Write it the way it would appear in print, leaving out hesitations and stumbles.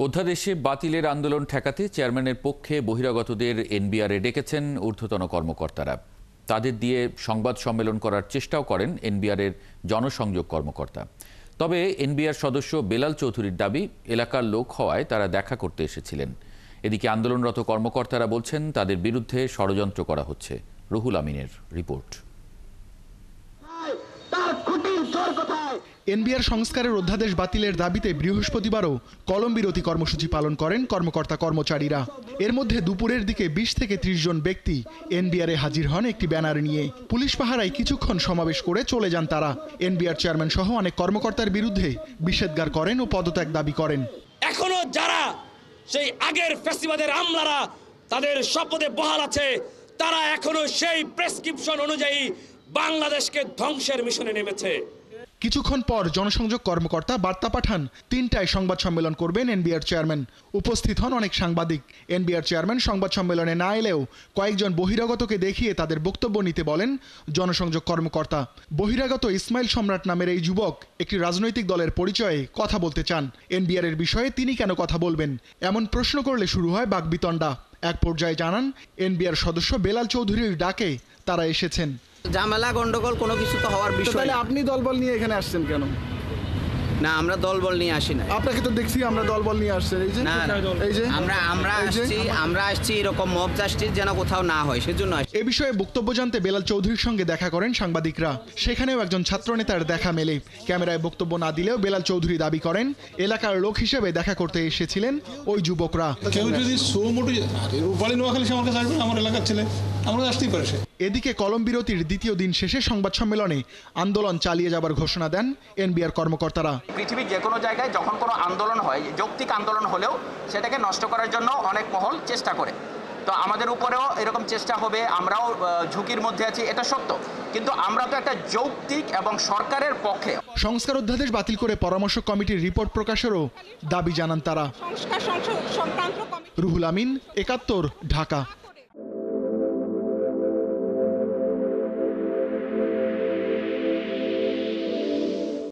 অধ্যাদেশে বাতিলের আন্দোলন ঠেকাতে চেয়ারম্যানের পক্ষে বহিরাগতদের এনবিআরে ডেকেছেন ঊর্ধ্বতন কর্মকর্তারা। তাদের দিয়ে সংবাদ সম্মেলন করার চেষ্টাও করেন এনবিআরের জনসংযোগ কর্মকর্তা। তবে এনবিআর সদস্য বেলাল চৌধুরীর দাবি, এলাকার লোক হওয়ায় তারা দেখা করতে এসেছিলেন। এদিকে আন্দোলনরত কর্মকর্তারা বলছেন তাদের বিরুদ্ধে ষড়যন্ত্র করা হচ্ছে। রুহুল আমিনের রিপোর্ট। এনবিআর সংস্কারের অধ্যাদেশ বাতিলের দাবিতে বৃহস্পতিবারও কলম বিরতি কর্মসূচি পালন করেন কর্মকর্তা কর্মচারীরা। এর মধ্যে দুপুরের দিকে 20 থেকে 30 জন ব্যক্তি এনবিআরে হাজির হন একটি ব্যানার নিয়ে। পুলিশ পাহারায় কিছুক্ষণ সমাবেশ করে চলে যান তারা। এনবিআর চেয়ারম্যান সহ অনেক কর্মকর্তার বিরুদ্ধে বিষেধগার করেন ও পদত্যাগ দাবি করেন। এখনো যারা সেই আগের ফ্যাসিবাদের আমলারা তাদের শপথে বহাল আছে, তারা এখনো সেই প্রেসক্রিপশন অনুযায়ী বাংলাদেশকে ধ্বংসের মিশনে নেমেছে। কিছুক্ষণ পর জনসংযোগ কর্মকর্তা বার্তা পাঠান 3টায় সংবাদ সম্মেলন করবেন এনবিআর চেয়ারম্যান। উপস্থিত হন অনেক সাংবাদিক। এনবিআর চেয়ারম্যান সংবাদ সম্মেলনে না এলেও কয়েকজন বহিরাগতকে দেখিয়ে তাদের বক্তব্য নিতে বলেন জনসংযোগ কর্মকর্তা। বহিরাগত ইসমাইল সম্রাট নামের এই যুবক একটি রাজনৈতিক দলের পরিচয়ে কথা বলতে চান। এনবিআর এর বিষয়ে তিনি কেন কথা বলবেন এমন প্রশ্ন করলে শুরু হয় বাকবিতণ্ডা। এক পর্যায়ে জানান এনবিআর সদস্য বেলাল চৌধুরীর ডাকে তারা এসেছেন। ঝামেলা গন্ডগোল কোনো কিছু তো হওয়ার বিষয়। তাহলে আপনি দলবল নিয়ে এখানে আসছেন কেন? না, আমরা দলবল নিয়ে আসি না। আপনাকে তো দেখছি আমরা দলবল নিয়ে আসছেন। এই যে এই যে আমরা আসছি এরকম মব জাস্টিস যেন কোথাও না হয় সেজন্য আসছি। এ বিষয়ে বক্তব্য জানতে বেলাল চৌধুরীর সঙ্গে দেখা করেন সাংবাদিকরা। সেখানেও একজন ছাত্রনেতার দেখা মেলে। ক্যামেরায় বক্তব্য না দিলেও বেলাল চৌধুরী দাবি করেন এলাকার লোক হিসেবে দেখা করতে এসেছিলেন ওই যুবকরা। কেউ যদি আমার এলাকার ছেলে আমরা আসতেই পারে। এদিকে কলম বিরতির দ্বিতীয় দিন শেষে সংবাদ সম্মেলনে আন্দোলন চালিয়ে যাবার ঘোষণা দেন এনবিআর কর্মকর্তারা। পৃথিবীর যে কোনো জায়গায় যখন কোনো আন্দোলন হয়, যৌক্তিক আন্দোলন হলেও সেটাকে নষ্ট করার জন্য অনেক মহল চেষ্টা করে। তো আমাদের উপরেও এরকম চেষ্টা হবে, আমরাও ঝুঁকির মধ্যে আছি, এটা সত্য। কিন্তু আমরা তো একটা যৌক্তিক এবং সরকারের পক্ষে। সংস্কার অধ্যাদেশ বাতিল করে পরামর্শ কমিটির রিপোর্ট প্রকাশেরও দাবি জানান তারা। রুহুল আমিন, ৭১, ঢাকা।